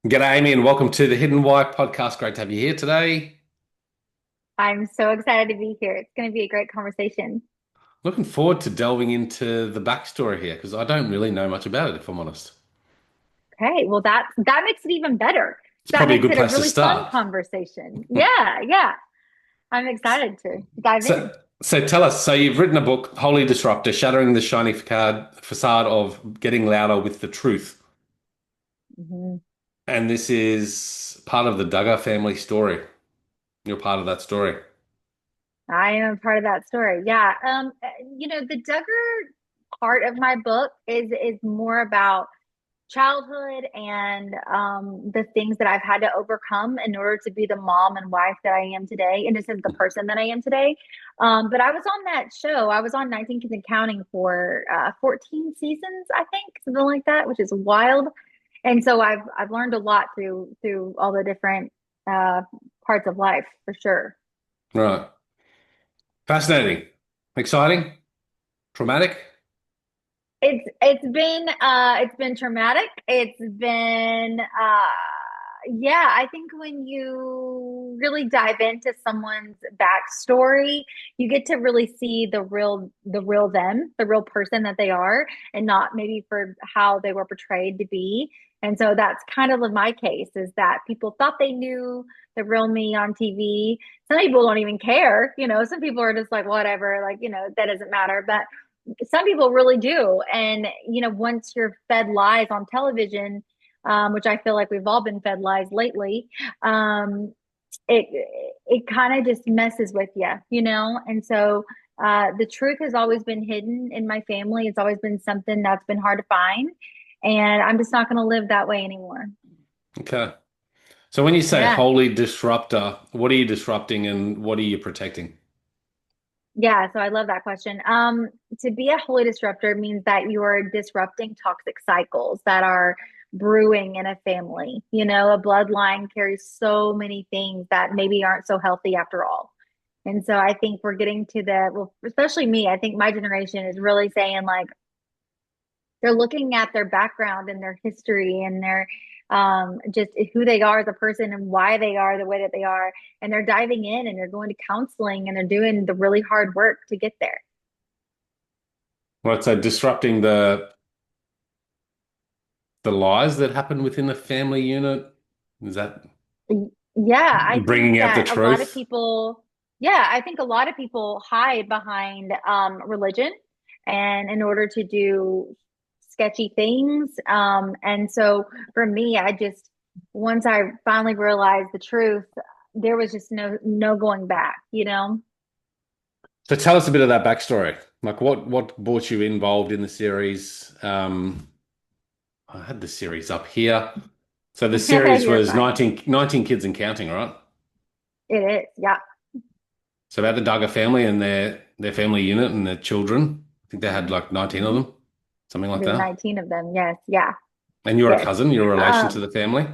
G'day, Amy, and welcome to the Hidden Why podcast. Great to have you here today. I'm so excited to be here. It's going to be a great conversation. Looking forward to delving into the backstory here because I don't really know much about it, if I'm honest. Okay, well that makes it even better. It's That probably a makes good it a place to really fun start. conversation. Yeah, yeah. I'm excited to dive So, in. so tell us, so you've written a book, Holy Disruptor, Shattering the Shiny Facade of Getting Louder with the Truth. Mhm. And this is part of the Duggar family story. You're part of that story. I am a part of that story. Yeah. The Duggar part of my book is more about childhood and the things that I've had to overcome in order to be the mom and wife that I am today, and just as the person that I am today. But I was on that show. I was on 19 Kids and Counting for 14 seasons, I think, something like that, which is wild. And so I've learned a lot through all the different uh, parts of life for sure. Right. Fascinating. Exciting. Traumatic. It's been traumatic. It's been yeah, I think when you really dive into someone's backstory, you get to really see the real them, the real person that they are, and not maybe for how they were portrayed to be. And so that's kind of my case, is that people thought they knew the real me on TV. Some people don't even care, some people are just like, whatever, like, that doesn't matter. But some people really do. And, once you're fed lies on television, which I feel like we've all been fed lies lately, it it kind of just messes with you. And so the truth has always been hidden in my family. It's always been something that's been hard to find. And I'm just not going to live that way anymore. Okay. So when you say Yeah. holy disruptor, what are you disrupting and what are you protecting? Yeah, so I love that question. To be a holy disruptor means that you are disrupting toxic cycles that are brewing in a family. A bloodline carries so many things that maybe aren't so healthy after all. And so I think we're getting to well, especially me, I think my generation is really saying, like, they're looking at their background and their history and their just who they are as a person and why they are the way that they are, and they're diving in and they're going to counseling and they're doing the really hard work to get there. Well, so disrupting the lies that happen within the family unit. Is that Yeah, I think bringing out the that a lot of truth? people, yeah, I think a lot of people hide behind religion and in order to do sketchy things. And so for me, once I finally realized the truth, there was just no going back. So tell us a bit of that backstory. Like what brought you involved in the series? I had the series up here. So the series You're was fine. 19 Kids and Counting, right? It is. Yeah. So about the Duggar family and their family unit and their children. I think they had like 19 of Mhm. them, something like There's that. 19 of them. Yes. Yeah. And you're a Yes. cousin, you're a relation to Um, the family.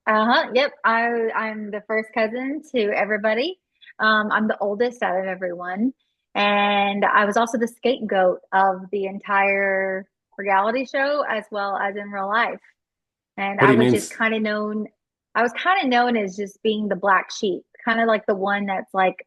Uh-huh. Yep. I'm the first cousin to everybody. I'm the oldest out of everyone. And I was also the scapegoat of the entire reality show as well as in real life. And What do I you was mean? just kind of known, I was kind of known as just being the black sheep, kind of like the one that's like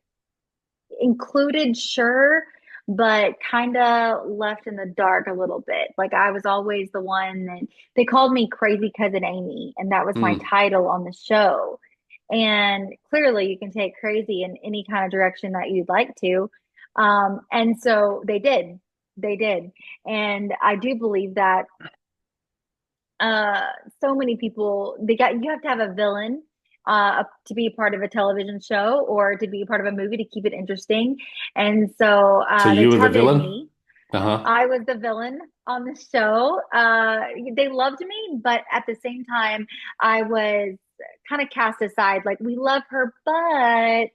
included, sure, but kind of left in the dark a little bit. Like I was always the one that they called me Crazy Cousin Amy, and that was my Hmm. title on the show. And clearly, you can take crazy in any kind of direction that you'd like to. And so they did. They did. And I do believe that uh so many people you have to have a villain to be a part of a television show or to be a part of a movie to keep it interesting. And so So they you were the targeted villain? me. Uh-huh. I was the villain on the show. They loved me, but at the same time I was kind of cast aside, like, we love her, but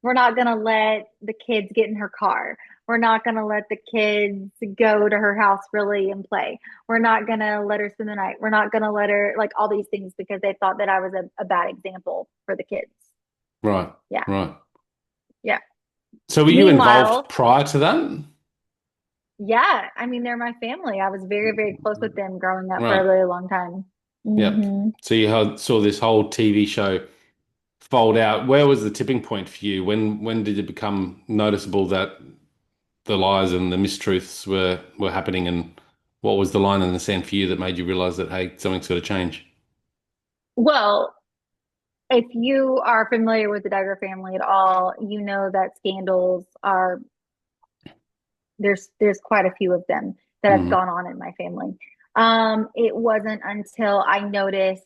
we're not going to let the kids get in her car. We're not going to let the kids go to her house really and play. We're not going to let her spend the night. We're not going to let her, like, all these things, because they thought that I was a bad example for the kids. Right. Yeah. Right. Yeah. So were you involved Meanwhile, prior to that? yeah, I mean, they're my family. I was very, very close with them growing up for a Right. really long time. Yep. Hmm. So you saw this whole TV show fold out. Where was the tipping point for you? When did it become noticeable that the lies and the mistruths were happening, and what was the line in the sand for you that made you realize that, hey, something's got to change? Well, if you are familiar with the Duggar family at all, you know that scandals are there's quite a few of them that have Hmm. gone on in my family. It wasn't until I noticed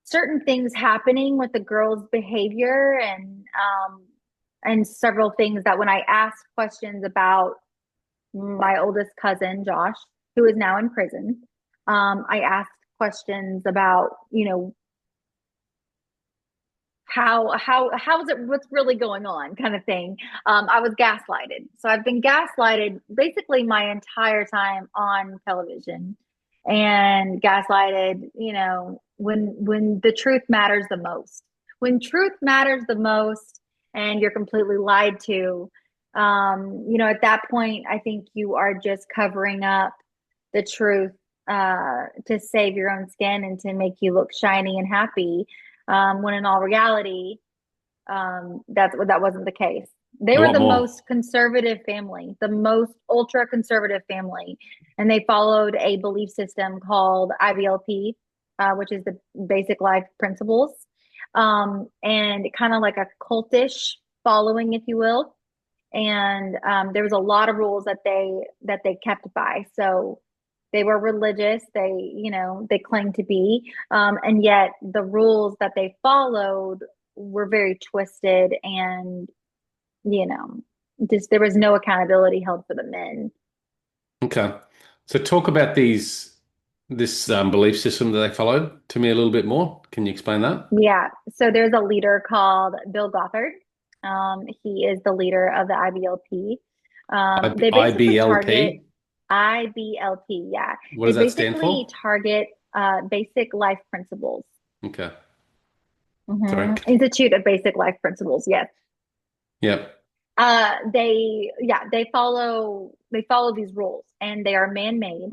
certain things happening with the girls' behavior and several things that when I asked questions about my oldest cousin, Josh, who is now in prison, I asked questions about, how is it, what's really going on, kind of thing. I was gaslighted. So I've been gaslighted basically my entire time on television and gaslighted, when the truth matters the most. When truth matters the most and you're completely lied to, at that point, I think you are just covering up the truth to save your own skin and to make you look shiny and happy, when in all reality, that wasn't the case. They A were lot the more. most conservative family, the most ultra conservative family, and they followed a belief system called IBLP, which is the basic life principles, and kind of like a cultish following, if you will. And there was a lot of rules that they kept by. So they were religious. They claimed to be, and yet the rules that they followed were very twisted, and you know, just there was no accountability held for the men. Okay. So talk about this belief system that they followed to me a little bit more. Can you explain that? Yeah. So there's a leader called Bill Gothard. He is the leader of the IBLP. They basically target IBLP. IBLP. Yeah. What They does that stand basically for? target basic life principles. Okay. Sorry. Institute of Basic Life Principles. Yes. Yep. They follow these rules, and they are man-made.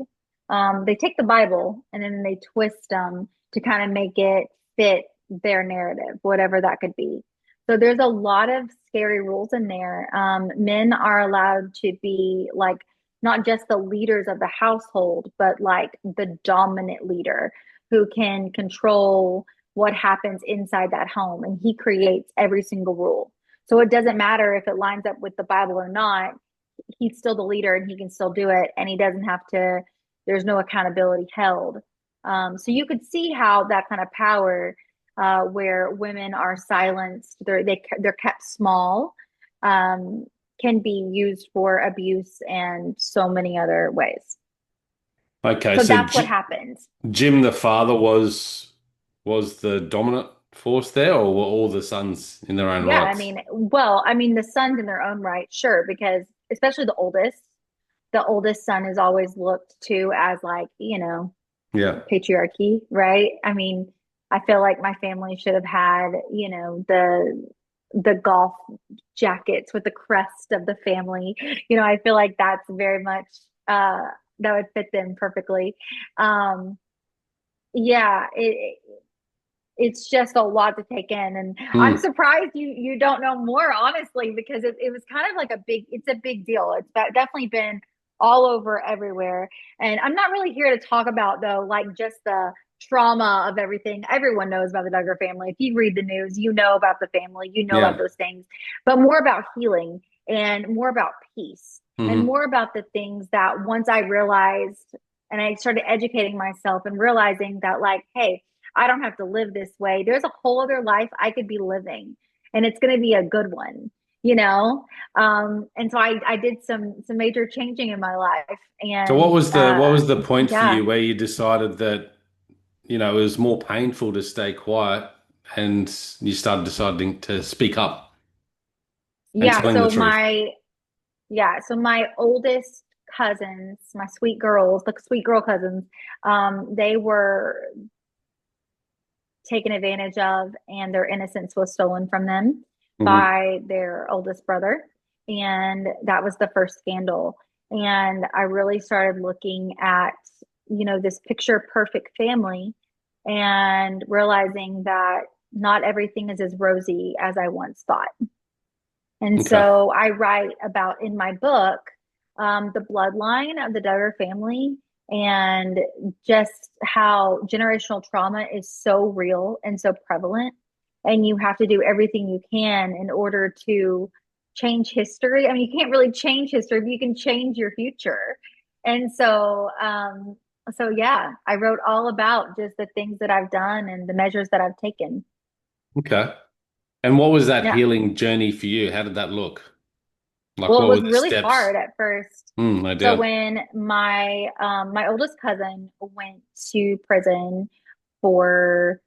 They take the Bible and then they twist them to kind of make it fit their narrative, whatever that could be. So there's a lot of scary rules in there. Men are allowed to be like not just the leaders of the household, but like the dominant leader who can control what happens inside that home, and he creates every single rule. So it doesn't matter if it lines up with the Bible or not. He's still the leader and he can still do it. And he doesn't have to, there's no accountability held. So you could see how that kind of power, where women are silenced, they're kept small, um, can be used for abuse and so many other ways. Okay. So So that's what J happens. Jim the father was the dominant force there, or were all the sons in their own Yeah, rights? the sons in their own right, sure, because especially the oldest son is always looked to as like, Yeah. patriarchy, right? I mean, I feel like my family should have had, the golf jackets with the crest of the family. I feel like that's very much uh that would fit them perfectly. Um yeah, it's just a lot to take in, and I'm Hmm. surprised you don't know more, honestly, because it was kind of like it's a big deal. It's definitely been all over everywhere, and I'm not really here to talk about, though, like just the trauma of everything. Everyone knows about the Duggar family. If you read the news, you know about the family, you know about Yeah. those things, but more about healing and more about peace and Hmm. more about the things that once I realized and I started educating myself and realizing that, like, hey, I don't have to live this way. There's a whole other life I could be living, and it's going to be a good one, you know? And so I did some major changing in my life. So And what was the point for yeah, you where you decided that, it was more painful to stay quiet and you started deciding to speak up and yeah. telling the So truth? my oldest cousins, my sweet girls, the sweet girl cousins, they were taken advantage of, and their innocence was stolen from them Hmm. by their oldest brother. And that was the first scandal. And I really started looking at this picture perfect family and realizing that not everything is as rosy as I once thought. And Okay. so I write about in my book the bloodline of the Duggar family and just how generational trauma is so real and so prevalent. And you have to do everything you can in order to change history. I mean, you can't really change history, but you can change your future. And so yeah, I wrote all about just the things that I've done and the measures that I've taken. Okay. And what was that Yeah. healing journey for you? How did that look? Like, Well, it what were was the really steps? hard at first. No So doubt. when my oldest cousin went to prison for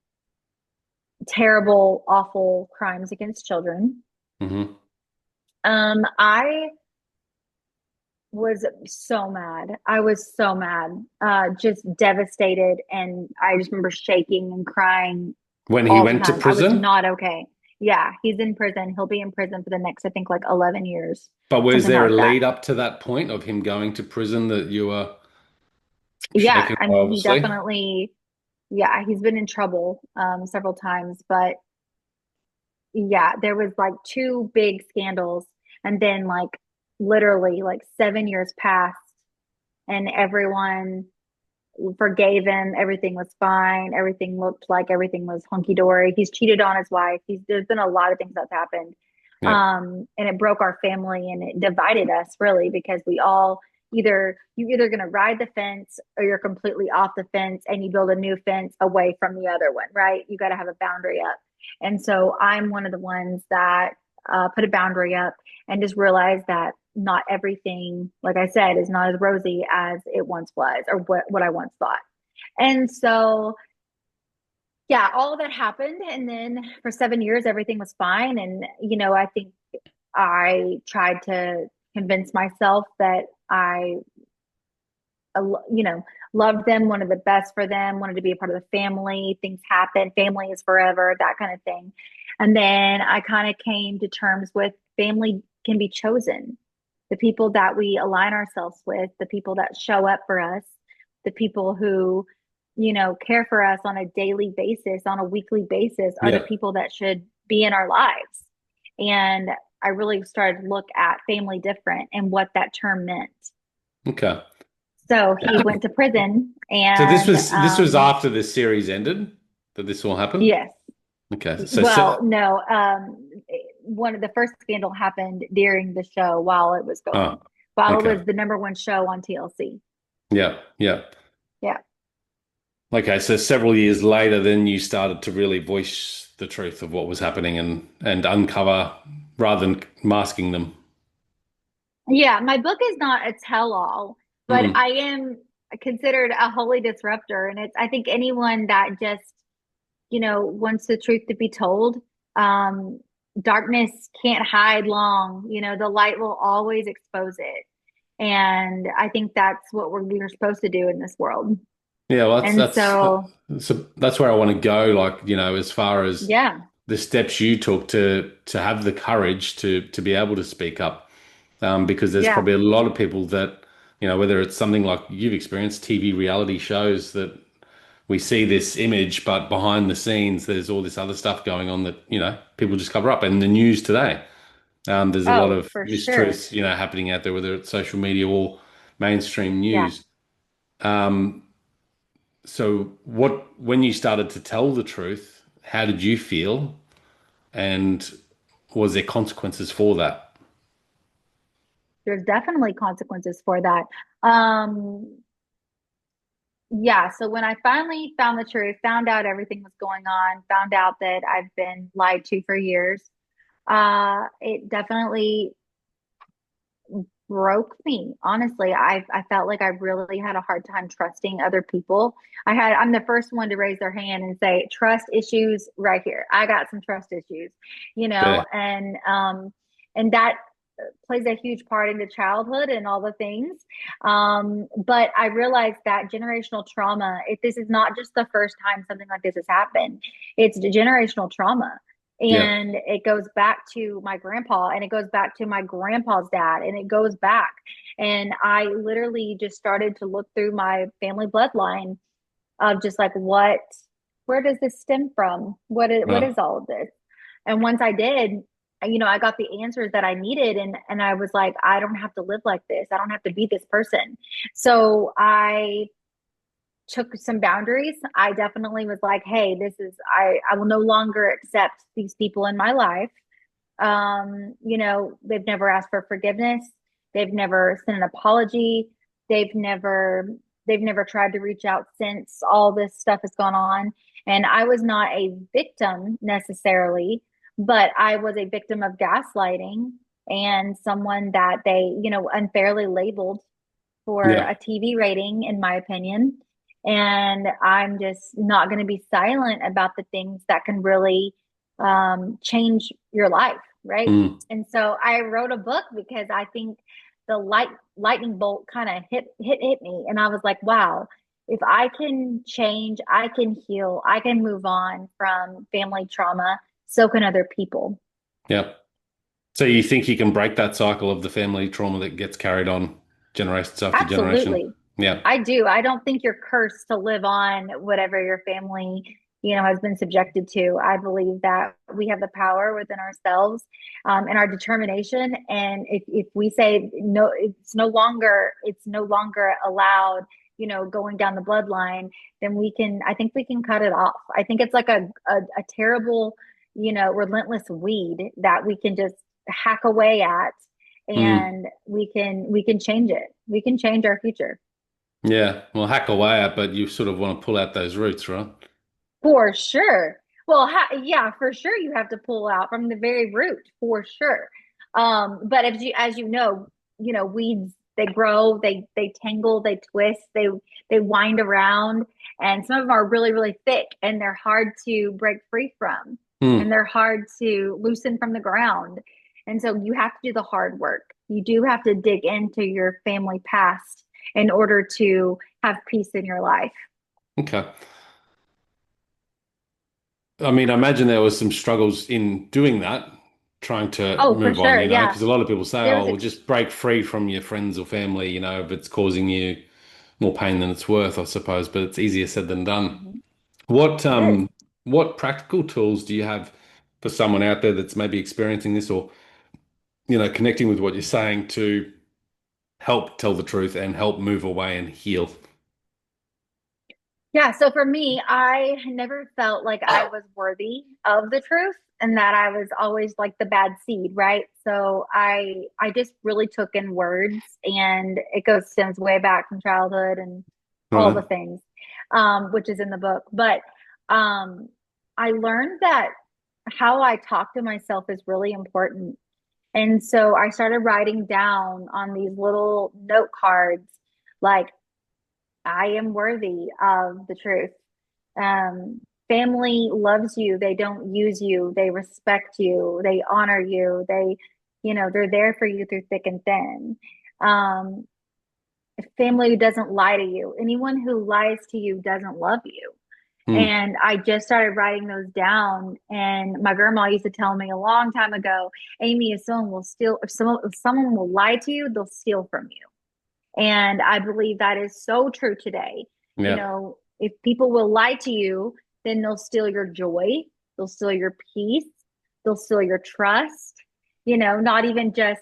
terrible, awful crimes against children, Hmm. I was so mad. I was so mad, just devastated, and I just remember shaking and crying When he all the went to time. I was prison? not okay. Yeah, he's in prison. He'll be in prison for the next, I think, like 11 years, But was something there a like that. lead up to that point of him going to prison that you were Yeah, shaken I by, mean, he obviously? definitely, yeah, he's been in trouble several times, but yeah, there was like two big scandals, and then like literally like 7 years passed, and everyone forgave him. Everything was fine. Everything looked like everything was hunky dory. He's cheated on his wife. There's been a lot of things that's happened. Yeah. And it broke our family and it divided us really because you're either going to ride the fence or you're completely off the fence and you build a new fence away from the other one, right? You got to have a boundary up. And so I'm one of the ones that put a boundary up and just realized that not everything, like I said, is not as rosy as it once was or what I once thought. And so, yeah, all of that happened. And then for 7 years, everything was fine. And, I think I tried to convince myself that uh, you know, loved them, wanted the best for them, wanted to be a part of the family. Things happen, family is forever, that kind of thing. And then I kind of came to terms with family can be chosen. The people that we align ourselves with, the people that show up for us, the people who, care for us on a daily basis, on a weekly basis, are the Yeah. people that should be in our lives. And I really started to look at family different and what that term meant. Okay. So he went to prison So this and was after the series ended that this all happened? yes. Okay. So Well, no, one of the first scandal happened during the show while it was oh, going, while it okay. was the number one show on TLC. Yeah, yeah. Yeah. Okay, so several years later, then you started to really voice the truth of what was happening and uncover rather than masking them. Yeah, my book is not a tell-all, but Mm. I am considered a holy disruptor. And I think anyone that just, wants the truth to be told, um, darkness can't hide long. The light will always expose it. And I think that's what we're supposed to do in this world. Yeah, well, And so, that's where I want to go. Like, as far as yeah. the steps you took to have the courage to be able to speak up, because there's Yeah. probably a lot of people that, whether it's something like you've experienced, TV reality shows that we see this image, but behind the scenes, there's all this other stuff going on that, people just cover up. And the news today, there's a lot Oh, of for sure. mistruths, happening out there, whether it's social media or mainstream Yeah. news. Um, so when you started to tell the truth, how did you feel? And was there consequences for that? There's definitely consequences for that. Um, yeah. So when I finally found the truth, found out everything was going on, found out that I've been lied to for years, it definitely broke me. Honestly, I felt like I really had a hard time trusting other people. I'm the first one to raise their hand and say trust issues right here. I got some trust issues, Yeah. and that plays a huge part into childhood and all the things. But I realized that generational trauma, if this is not just the first time something like this has happened, it's the generational trauma. Yeah. And it goes back to my grandpa, and it goes back to my grandpa's dad, and it goes back. And I literally just started to look through my family bloodline of just like, where does this stem from? What Right. is all of this? And once I did, I got the answers that I needed, and I was like, I don't have to live like this. I don't have to be this person. So I took some boundaries. I definitely was like, hey, I will no longer accept these people in my life. They've never asked for forgiveness. They've never sent an apology. They've never they've never tried to reach out since all this stuff has gone on. And I was not a victim necessarily, but I was a victim of gaslighting and someone that they, unfairly labeled for Yeah. a TV rating, in my opinion. And I'm just not going to be silent about the things that can really change your life, right? Mm. And so I wrote a book because I think the lightning bolt kind of hit me, and I was like, wow, if I can change, I can heal, I can move on from family trauma, so can other people. Yeah. So you think you can break that cycle of the family trauma that gets carried on generations after generation? Absolutely. Yeah. I do. I don't think you're cursed to live on whatever your family, has been subjected to. I believe that we have the power within ourselves, and our determination. And if we say no, it's no longer allowed, going down the bloodline, then I think we can cut it off. I think it's like a terrible, relentless weed that we can just hack away at, Mm. and we can change it. We can change our future. Yeah. Well, hack away at, but you sort of want to pull out those roots, right? For sure. Well, yeah, for sure you have to pull out from the very root, for sure. But as you know, weeds, they grow, they tangle, they twist, they wind around, and some of them are really, really thick, and they're hard to break free from, and Mm. they're hard to loosen from the ground. And so you have to do the hard work. You do have to dig into your family past in order to have peace in your life. Okay. I mean, I imagine there was some struggles in doing that, trying to Oh, for move on, sure. Yeah. because a lot of people say, There's oh, well, just break free from your friends or family, if it's causing you more pain than it's worth, I suppose, but it's easier said than done. Mhm. What It is. what practical tools do you have for someone out there that's maybe experiencing this or, connecting with what you're saying to help tell the truth and help move away and heal? Yeah. So for me, I never felt like I was worthy of the truth, and that I was always like the bad seed, right? So I just really took in words, and it stems way back from childhood and all the Right. things, which is in the book. But um, I learned that how I talk to myself is really important. And so I started writing down on these little note cards, like, I am worthy of the truth. Family loves you. They don't use you. They respect you. They honor you. They're there for you through thick and thin. Um, Family doesn't lie to you. Anyone who lies to you doesn't love you. Hmm. And I just started writing those down. And my grandma used to tell me a long time ago, Amy, if someone will lie to you, they'll steal from you. And I believe that is so true today. Yeah. If people will lie to you, then they'll steal your joy, they'll steal your peace, they'll steal your trust, not even just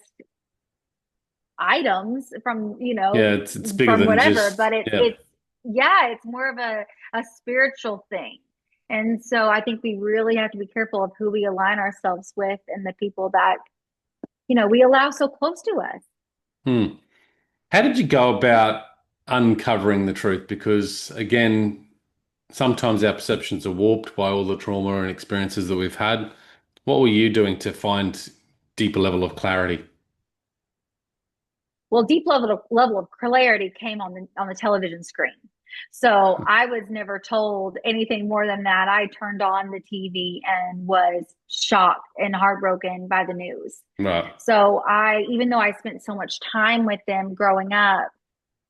items from, Yeah, it's bigger from than whatever, just but yeah. yeah, it's more of a spiritual thing. And so I think we really have to be careful of who we align ourselves with, and the people that, we allow so close to us. Hmm. How did you go about uncovering the truth? Because again, sometimes our perceptions are warped by all the trauma and experiences that we've had. What were you doing to find deeper level of clarity? Well, deep level of clarity came on the television screen. So I was never told anything more than that. I turned on the TV and was shocked and heartbroken by the news. Right. So even though I spent so much time with them growing up,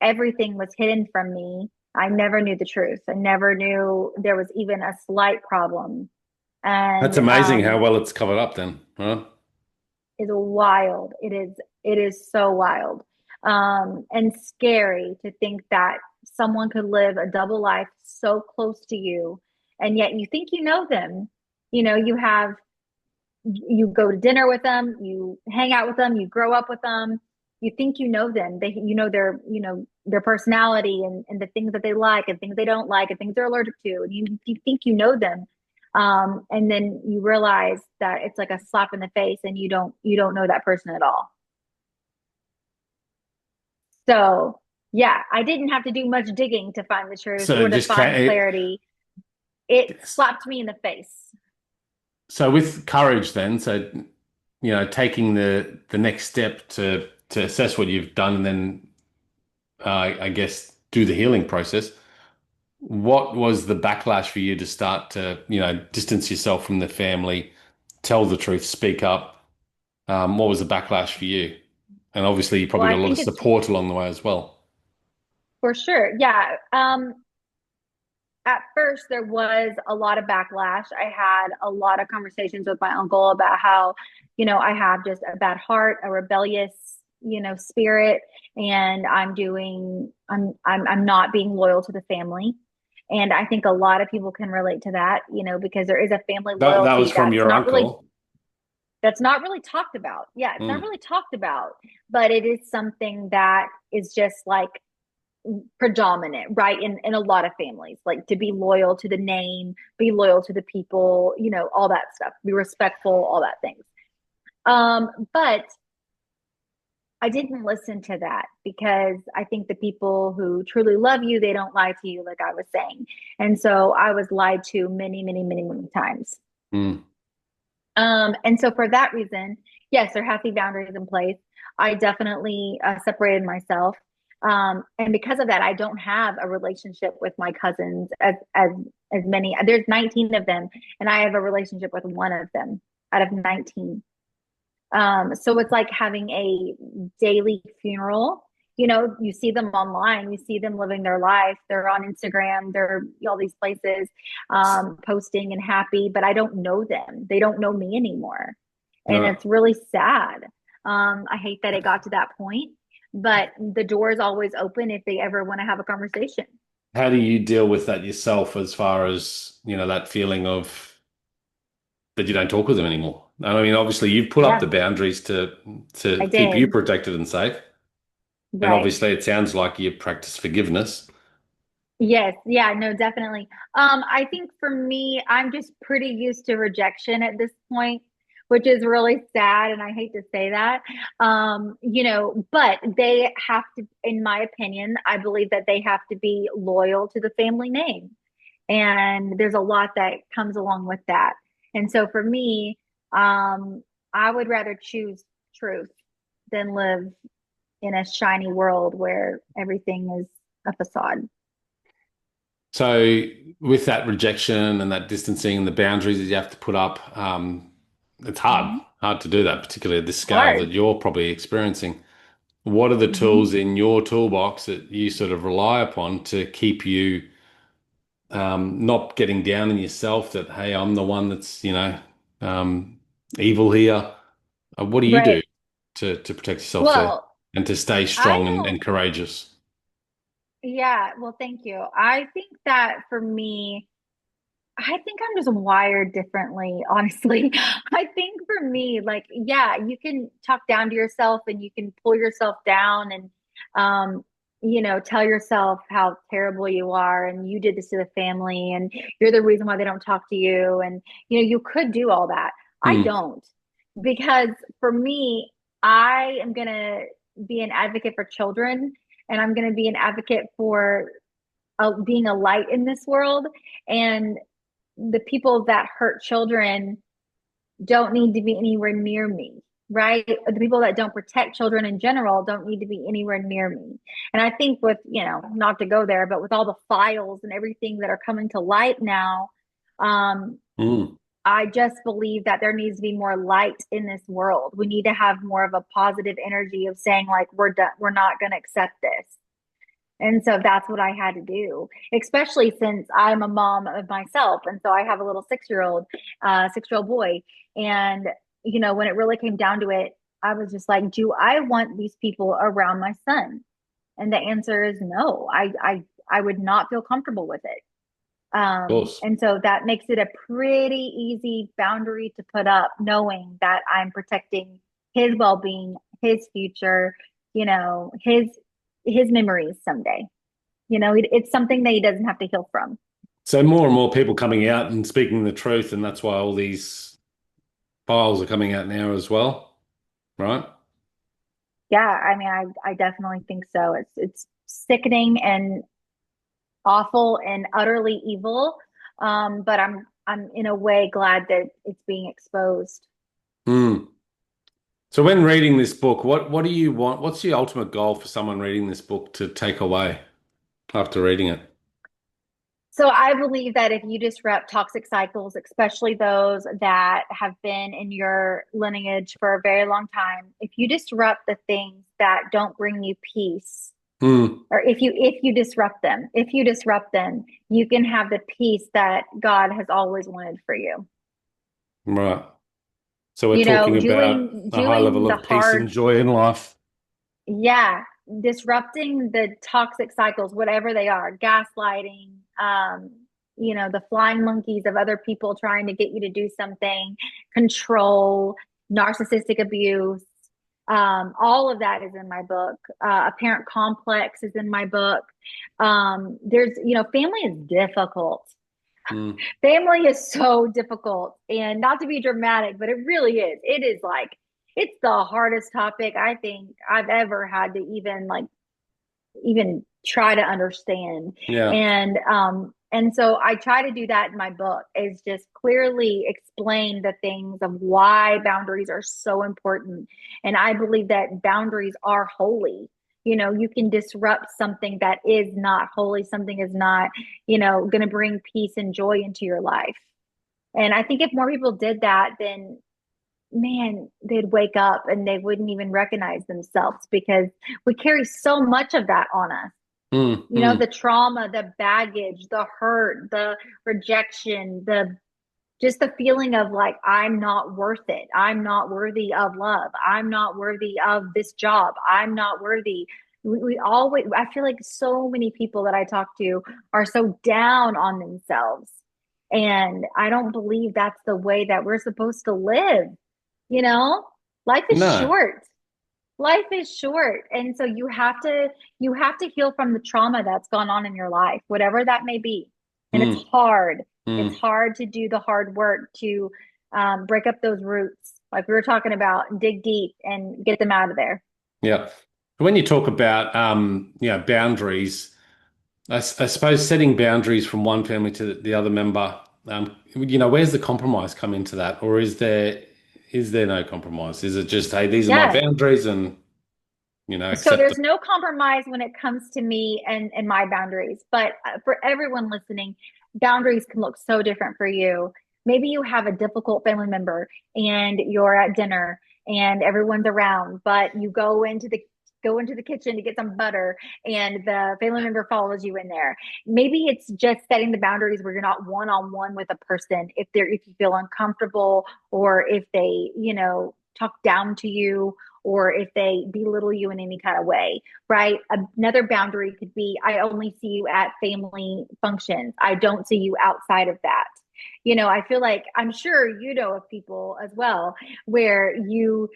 everything was hidden from me. I never knew the truth. I never knew there was even a slight problem That's And amazing how well it's covered up then, huh? is wild. It is so wild. And scary to think that someone could live a double life so close to you, and yet you think you know them. You go to dinner with them, you hang out with them, you grow up with them, you think you know them. Their personality and the things that they like and things they don't like and things they're allergic to, and you think you know them. And then you realize that it's like a slap in the face and you don't know that person at all. So yeah, I didn't have to do much digging to find the truth So or to just find clarity. It slapped me in the face. so with courage then, so taking the next step to assess what you've done and then I guess do the healing process. What was the backlash for you to start to, distance yourself from the family, tell the truth, speak up? What was the backlash for you? And obviously, you Well, probably I got a lot of think it's support along the way as well. for sure. Yeah. At first there was a lot of backlash. I had a lot of conversations with my uncle about how, I have just a bad heart, a rebellious, spirit, and I'm not being loyal to the family. And I think a lot of people can relate to that, because there is a family That was loyalty from your uncle. that's not really talked about. Yeah, it's not Mm. really talked about, but it is something that is just like predominant, right? In a lot of families, like to be loyal to the name, be loyal to the people, all that stuff, be respectful, all that things. But I didn't listen to that because I think the people who truly love you, they don't lie to you, like I was saying. And so I was lied to many, many, many, many times. Mm. And so for that reason, yes, there have to be boundaries in place. I definitely separated myself. And because of that, I don't have a relationship with my cousins as many. There's 19 of them, and I have a relationship with one of them out of 19. So it's like having a daily funeral. You see them online, you see them living their life. They're on Instagram, they're all these places, posting and happy, but I don't know them. They don't know me anymore. And No. it's really sad. I hate that it got to that point, but the door is always open if they ever want to have a conversation. How do you deal with that yourself as far as, that feeling of that you don't talk with them anymore? I mean, obviously you've put up the Yeah, boundaries to I keep you did. protected and safe. And Right. obviously it sounds like you practice forgiveness. Yes, yeah, no, definitely. I think for me, I'm just pretty used to rejection at this point, which is really sad, and I hate to say that. But they have to, in my opinion, I believe that they have to be loyal to the family name. And there's a lot that comes along with that. And so for me, I would rather choose truth than live in a shiny world where everything is a facade. So with that rejection and that distancing and the boundaries that you have to put up, it's Mhm. hard to do that, particularly at this scale that Hard. you're probably experiencing. What are the Mhm. tools in your toolbox that you sort of rely upon to keep you not getting down on yourself that, hey, I'm the one that's, um, evil here. What do you do Right. to protect yourself there Well, and to stay I strong and don't, courageous? yeah, well, thank you. I think that for me, I think I'm just wired differently, honestly. I think for me, like, yeah, you can talk down to yourself and you can pull yourself down and, um, tell yourself how terrible you are and you did this to the family and you're the reason why they don't talk to you. And, you could do all that. I Hmm. don't because for me, I am going to be an advocate for children and I'm going to be an advocate for being a light in this world. And the people that hurt children don't need to be anywhere near me, right? The people that don't protect children in general don't need to be anywhere near me. And I think with, not to go there, but with all the files and everything that are coming to light now, um, Mm. I just believe that there needs to be more light in this world. We need to have more of a positive energy of saying like we're done, we're not going to accept this. And so that's what I had to do, especially since I'm a mom of myself. And so I have a little 6-year-old boy. And, when it really came down to it, I was just like, do I want these people around my son? And the answer is no. I would not feel comfortable with it. Of course. And so that makes it a pretty easy boundary to put up, knowing that I'm protecting his well-being, his future, his memories someday. It's something that he doesn't have to heal from. So more and more people coming out and speaking the truth, and that's why all these files are coming out now as well, right? Yeah, I mean, I definitely think so. It's sickening and awful and utterly evil. But I'm in a way glad that it's being exposed. Hmm. So when reading this book, what do you want? What's the ultimate goal for someone reading this book to take away after reading it? So I believe that if you disrupt toxic cycles, especially those that have been in your lineage for a very long time, if you disrupt the things that don't bring you peace, Hmm. or if you disrupt them, you can have the peace that God has always wanted for you. Right. So we're talking about Doing a high level doing the of peace and hard, joy in life. yeah, disrupting the toxic cycles, whatever they are, gaslighting, the flying monkeys of other people trying to get you to do something, control, narcissistic abuse. All of that is in my book. A parent complex is in my book. Family is difficult. Hmm. Family is so difficult, and not to be dramatic, but it really is. It is like it's the hardest topic I think I've ever had to even try to understand. Yeah. And so I try to do that in my book, is just clearly explain the things of why boundaries are so important. And I believe that boundaries are holy. You can disrupt something that is not holy, something is not, going to bring peace and joy into your life. And I think if more people did that, then man, they'd wake up and they wouldn't even recognize themselves, because we carry so much of that on us. Hmm. Hmm. The trauma, the baggage, the hurt, the rejection, the just the feeling of like, I'm not worth it. I'm not worthy of love. I'm not worthy of this job. I'm not worthy. We always, I feel like so many people that I talk to are so down on themselves. And I don't believe that's the way that we're supposed to live. You know, life is No. short. Life is short. And so you have to heal from the trauma that's gone on in your life, whatever that may be. And it's Hmm. hard. It's Hmm. hard to do the hard work to break up those roots, like we were talking about, dig deep and get them out of there. Yeah. When you talk about boundaries, I suppose setting boundaries from one family to the other member, where's the compromise come into that? Or is there no compromise? Is it just, hey, these are my Yeah. boundaries and So accept them? there's no compromise when it comes to me and my boundaries. But for everyone listening, boundaries can look so different for you. Maybe you have a difficult family member and you're at dinner and everyone's around, but you go into the kitchen to get some butter and the family member follows you in there. Maybe it's just setting the boundaries where you're not one on one with a person if you feel uncomfortable, or if they, talk down to you, or if they belittle you in any kind of way, right? Another boundary could be, I only see you at family functions. I don't see you outside of that. I feel like, I'm sure of people as well, where you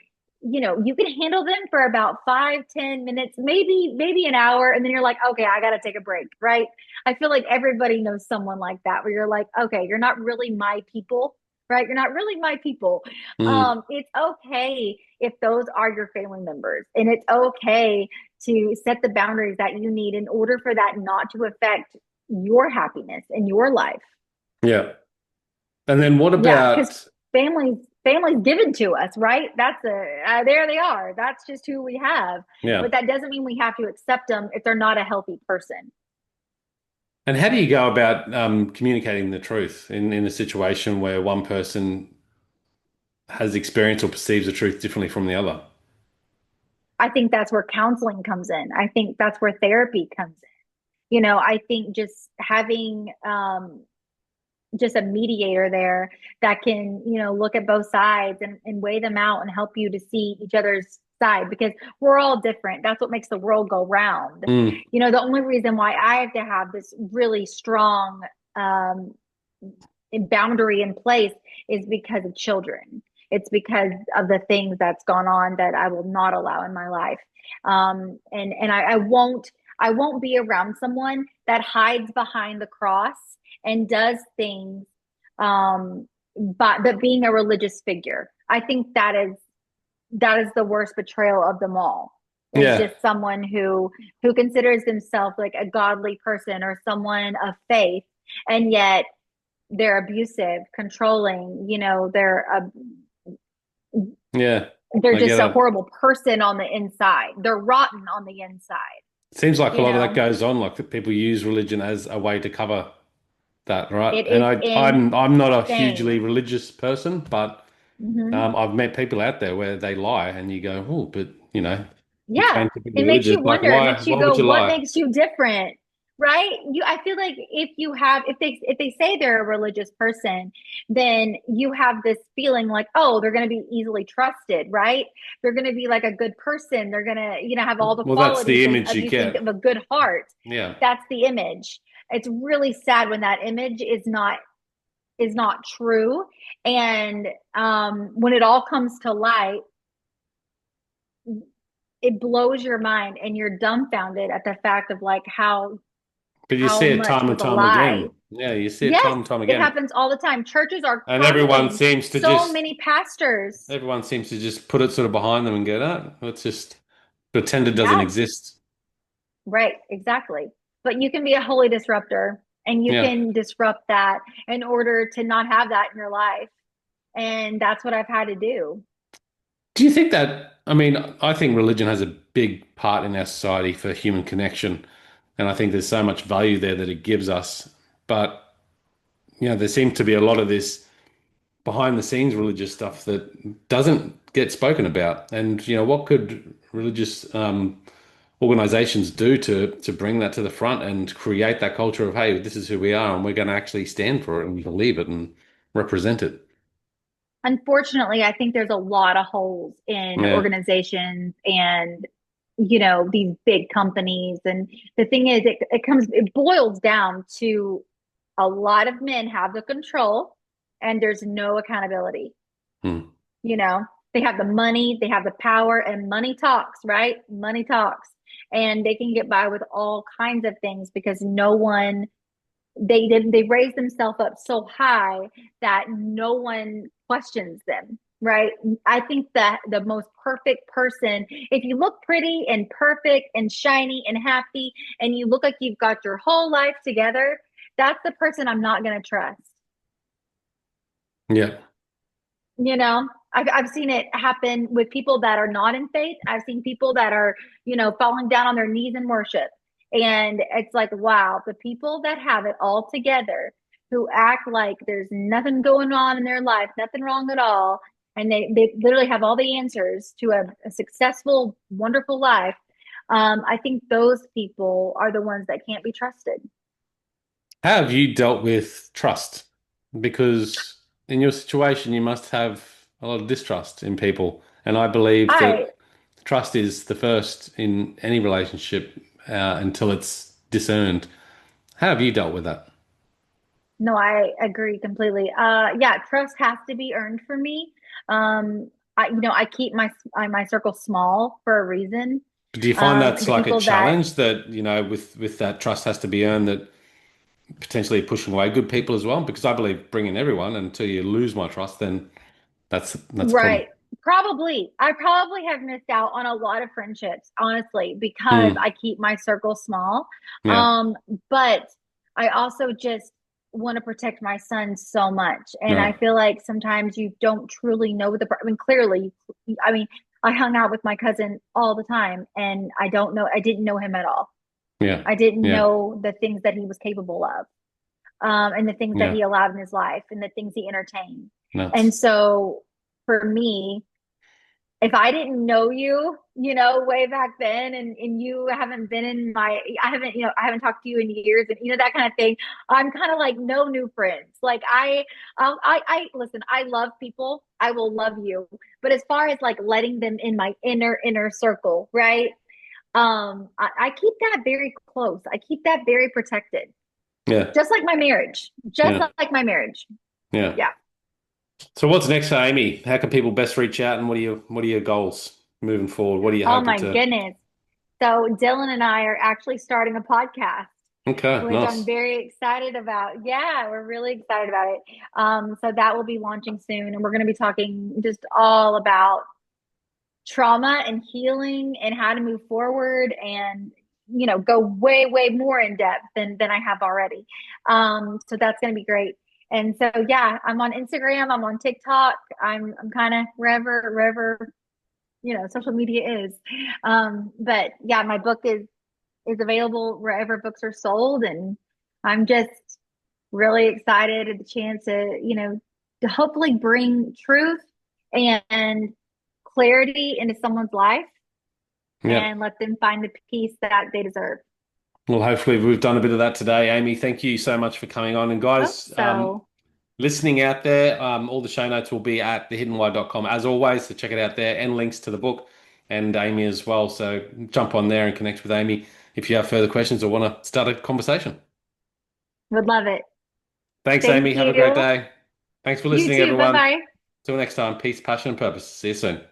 can handle them for about 5-10 minutes, maybe an hour, and then you're like, okay, I gotta take a break, right? I feel like everybody knows someone like that, where you're like, okay, you're not really my people, right? You're not really my people. Mm, It's okay if those are your family members, and it's okay to set the boundaries that you need in order for that not to affect your happiness in your life. yeah. And then what Yeah, because about, families given to us, right? There they are. That's just who we have. yeah. But that doesn't mean we have to accept them if they're not a healthy person. And how do you go about communicating the truth in a situation where one person has experienced or perceives the truth differently from the other? I think that's where counseling comes in. I think that's where therapy comes in. I think just having just a mediator there that can, look at both sides and weigh them out and help you to see each other's side, because we're all different. That's what makes the world go round. Mm. The only reason why I have to have this really strong um, boundary in place is because of children. It's because of the things that's gone on that I will not allow in my life. And I won't be around someone that hides behind the cross and does things, but being a religious figure. I think that is the worst betrayal of them all. Is Yeah. just someone who considers themselves like a godly person or someone of faith, and yet they're abusive, controlling. Yeah. They're I get just a it. horrible person on the inside. They're rotten on the inside. Seems like a You lot of that know, goes on, like that people use religion as a way to cover that, right? it And is I'm not a hugely insane. religious person, but Hmm. I've met people out there where they lie, and you go, oh, but you Yeah, claim to be it makes religious. you Like, wonder. It why? makes you Why go, would you what lie? makes you different? Right? I feel like if they say they're a religious person, then you have this feeling like, oh, they're going to be easily trusted, right? They're going to be like a good person. They're going to, have all the Well, that's qualities the of, image of you you think get. of a good heart. Yeah. That's the image. It's really sad when that image is not true. And when it all comes to light, it blows your mind and you're dumbfounded at the fact of like But you how see it much time and was a time lie. again. Yeah, you see it Yes, time and time it again. happens all the time. Churches are And everyone crumbling. seems to So just many pastors. everyone seems to just put it sort of behind them and go, oh, let's just pretend it doesn't Yeah, exist. right, exactly. But you can be a holy disruptor and you Yeah. can disrupt that in order to not have that in your life. And that's what I've had to do. Do you think that, I mean, I think religion has a big part in our society for human connection. And I think there's so much value there that it gives us. But, there seems to be a lot of this behind the scenes religious stuff that doesn't get spoken about. And, what could religious organizations do to bring that to the front and create that culture of, hey, this is who we are and we're going to actually stand for it and believe it and represent it? Unfortunately, I think there's a lot of holes in Yeah. organizations and these big companies. And the thing is, it boils down to a lot of men have the control and there's no accountability. Hmm. You know, they have the money, they have the power, and money talks, right? Money talks. And they can get by with all kinds of things because no one they raise themselves up so high that no one questions them, right? I think that the most perfect person, if you look pretty and perfect and shiny and happy and you look like you've got your whole life together, that's the person I'm not going to trust. Yeah. I've seen it happen with people that are not in faith. I've seen people that are, falling down on their knees in worship. And it's like, wow, the people that have it all together, who act like there's nothing going on in their life, nothing wrong at all, and they literally have all the answers to a successful, wonderful life. I think those people are the ones that can't be trusted. How have you dealt with trust? Because in your situation, you must have a lot of distrust in people. And I believe I that trust is the first in any relationship until it's discerned. How have you dealt with that? No, I agree completely. Yeah, trust has to be earned for me. I keep my circle small for a reason. Do you find that's The like a people that challenge that, with that trust has to be earned, that potentially pushing away good people as well? Because I believe bringing everyone until you lose my trust, then that's a problem. Right. I probably have missed out on a lot of friendships, honestly, because Hmm. I keep my circle small. Yeah. Um, but I also just want to protect my son so much. And I No. feel like sometimes you don't truly know I mean, clearly, I mean, I hung out with my cousin all the time and I didn't know him at all. Yeah. I didn't Yeah. know the things that he was capable of, and the things that Yeah. he allowed in his life and the things he entertained. And Nuts. so for me, if I didn't know you, way back then, and you haven't been in I haven't, I haven't talked to you in years, and that kind of thing. I'm kind of like no new friends. Like I listen. I love people. I will love you, but as far as like letting them in my inner circle, right? I keep that very close. I keep that very protected, Yeah. just like my marriage, just Yeah. like my marriage. Yeah. Yeah. So what's next for Amy? How can people best reach out, and what are your goals moving forward? What are you Oh hoping my to? goodness. So Dylan and I are actually starting a podcast, Okay, which I'm nice. very excited about. Yeah, we're really excited about it. So that will be launching soon, and we're going to be talking just all about trauma and healing and how to move forward and go way, way more in depth than I have already. So that's going to be great. And so yeah, I'm on Instagram, I'm on TikTok, I'm kind of wherever social media is. But yeah, my book is available wherever books are sold, and I'm just really excited at the chance to hopefully bring truth and clarity into someone's life Yeah. and let them find the peace that they deserve. Well, hopefully we've done a bit of that today, Amy. Thank you so much for coming on. And Hope guys, so. listening out there, all the show notes will be at thehiddenwhy.com as always, so check it out there and links to the book and Amy as well. So jump on there and connect with Amy if you have further questions or want to start a conversation. Would love it. Thanks, Thank Amy. Have a great you. day. Thanks for You listening, too. Bye everyone. bye. Till next time, peace, passion, and purpose. See you soon.